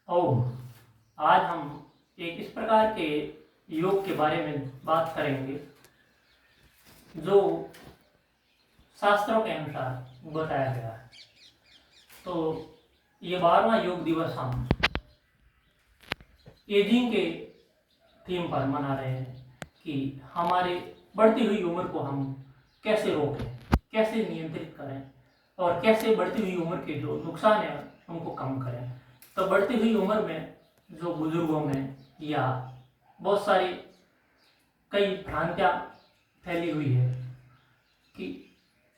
और आज हम एक इस प्रकार के योग के बारे में बात करेंगे जो शास्त्रों के अनुसार बताया गया है। तो ये 12वां योग दिवस हम एजिंग के थीम पर मना रहे हैं कि हमारे बढ़ती हुई उम्र को हम कैसे रोकें, कैसे नियंत्रित करें और कैसे बढ़ती हुई उम्र के जो नुकसान है उनको कम करें। तो बढ़ती हुई उम्र में जो बुजुर्गों में या बहुत सारी कई भ्रांतियाँ फैली हुई है कि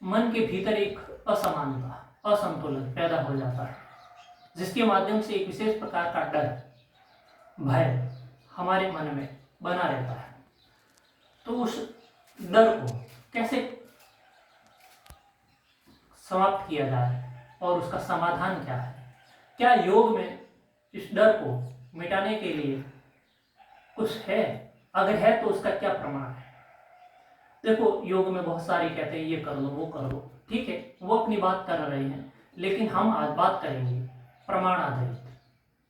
मन के भीतर एक असमानता, असंतुलन पैदा हो जाता है, जिसके माध्यम से एक विशेष प्रकार का डर, भय हमारे मन में बना रहता है। तो उस डर को कैसे समाप्त किया जाए और उसका समाधान क्या है? क्या योग में इस डर को मिटाने के लिए कुछ है? अगर है तो उसका क्या प्रमाण है? देखो, योग में बहुत सारे कहते हैं ये कर लो, वो कर लो, ठीक है, वो अपनी बात कर रहे हैं, लेकिन हम आज बात करेंगे प्रमाण आधारित,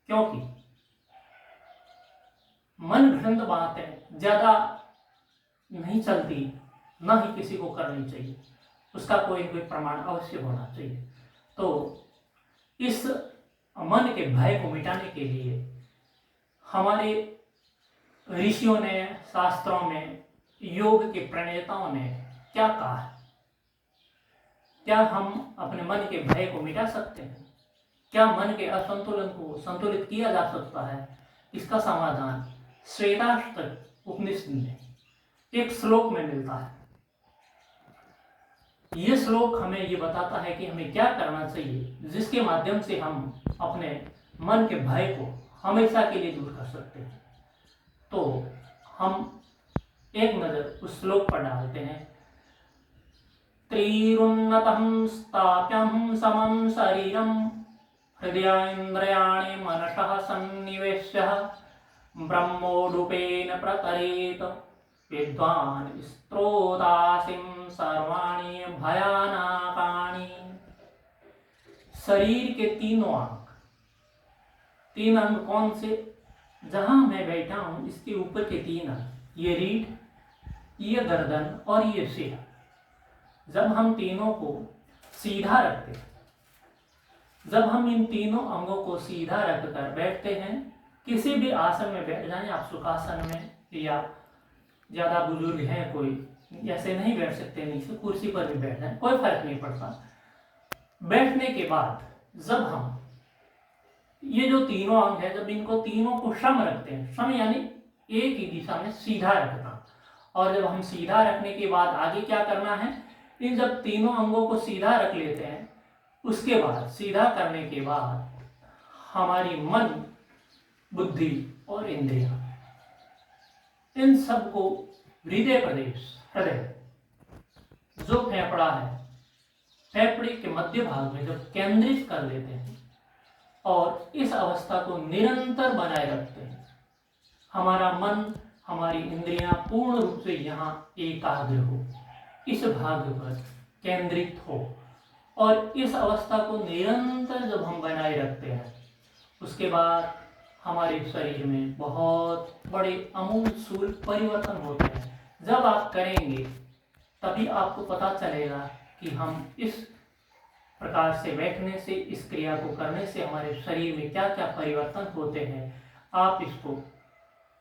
क्योंकि मन घड़ंत बातें ज्यादा नहीं चलती, ना ही किसी को करनी चाहिए, उसका कोई कोई प्रमाण अवश्य होना चाहिए। तो इस मन के भय को मिटाने के लिए हमारे ऋषियों ने, शास्त्रों में, योग के प्रणेताओं ने क्या कहा है? क्या हम अपने मन के भय को मिटा सकते हैं? क्या मन के असंतुलन को संतुलित किया जा सकता है? इसका समाधान श्वेताश्वतर उपनिषद में एक श्लोक में मिलता है। यह श्लोक हमें ये बताता है कि हमें क्या करना चाहिए, जिसके माध्यम से हम अपने मन के भय को हमेशा के लिए दूर कर सकते हैं। तो हम एक नजर उस श्लोक पर डालते हैं। त्रिरुन्नतं स्थाप्यं समं शरीरं हृदयेन्द्रियाणि मनसः सन्निवेश्य ब्रह्मोरूपेण प्रतरेत विद्वान् स्त्रोतासिं सर्वाणि भयानकानि। शरीर के तीनों अंग, तीन अंग कौन से? जहां मैं बैठा हूं इसके ऊपर के तीन अंग, ये रीढ़, ये गर्दन और ये सिर, जब हम तीनों को सीधा रखते हैं, जब हम इन तीनों अंगों को सीधा रखकर बैठते हैं, किसी भी आसन में बैठ जाएं आप, सुखासन में, या ज्यादा बुजुर्ग हैं कोई ऐसे नहीं बैठ सकते, नीचे कुर्सी पर भी बैठ जाएं, कोई फर्क नहीं पड़ता। बैठने के बाद जब हम ये जो तीनों अंग है, जब इनको तीनों को सम रखते हैं, सम यानी एक ही दिशा में सीधा रखना, और जब हम सीधा रखने के बाद आगे क्या करना है, इन जब तीनों अंगों को सीधा रख लेते हैं, उसके बाद सीधा करने के बाद हमारी मन, बुद्धि और इंद्रियां, इन सब को हृदय प्रदेश, हृदय जो फेफड़ा है, फेफड़े के मध्य भाग में जब केंद्रित कर लेते हैं और इस अवस्था को निरंतर बनाए रखते हैं, हमारा मन, हमारी इंद्रियां पूर्ण रूप से यहाँ एकाग्र हो, इस भाग पर केंद्रित हो, और इस अवस्था को निरंतर जब हम बनाए रखते हैं, उसके बाद हमारे शरीर में बहुत बड़े आमूल परिवर्तन होते हैं। जब आप करेंगे तभी आपको पता चलेगा कि हम इस प्रकार से बैठने से, इस क्रिया को करने से हमारे शरीर में क्या क्या परिवर्तन होते हैं। आप इसको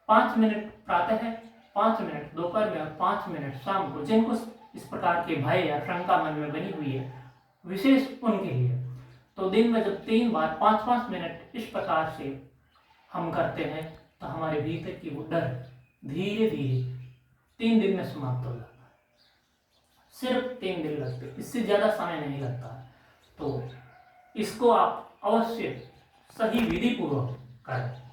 5 मिनट प्रातः है, 5 मिनट दोपहर में और 5 मिनट शाम को, जिनको इस प्रकार के भय या शंका मन में बनी हुई है, विशेष उनके लिए, तो दिन में जब 3 बार 5-5 मिनट इस प्रकार से हम करते हैं, तो हमारे भीतर की वो डर धीरे धीरे 3 दिन में समाप्त हो जाता है। सिर्फ 3 दिन लगते, इससे ज्यादा समय नहीं लगता। तो इसको आप अवश्य सही विधि पूर्वक करें।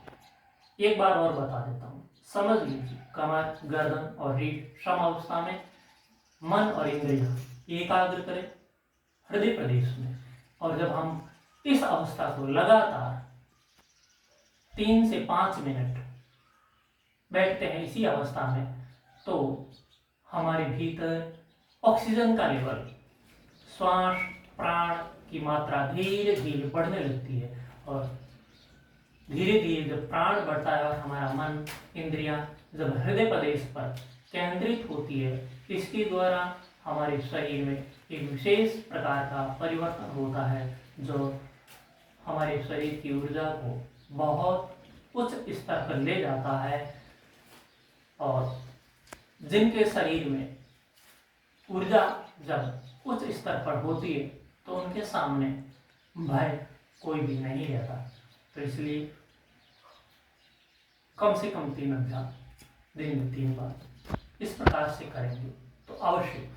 एक बार और बता देता हूँ, समझ लीजिए, कमर, गर्दन और रीढ़ समावस्था में मन और इंद्रियां एकाग्र करें हृदय प्रदेश में, और जब हम इस अवस्था को लगातार 3 से 5 मिनट बैठते हैं इसी अवस्था में, तो हमारे भीतर ऑक्सीजन का लेवल, श्वास प्राण की मात्रा धीरे धीरे बढ़ने लगती है, और धीरे धीरे जब प्राण बढ़ता है और हमारा मन, इंद्रियां जब हृदय प्रदेश पर केंद्रित होती है, इसके द्वारा हमारे शरीर में एक विशेष प्रकार का परिवर्तन होता है जो हमारे शरीर की ऊर्जा को बहुत उच्च स्तर पर ले जाता है। और जिनके शरीर में ऊर्जा जब उच्च स्तर पर होती है तो उनके सामने भय कोई भी नहीं रहता। तो इसलिए कम से कम 3 अभ्यास दिन में 3 बार इस प्रकार से करेंगे तो अवश्य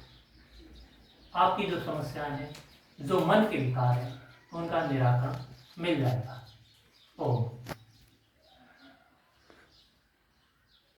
आपकी जो समस्याएं हैं, जो मन के विकार हैं, उनका निराकरण मिल जाएगा। ओम।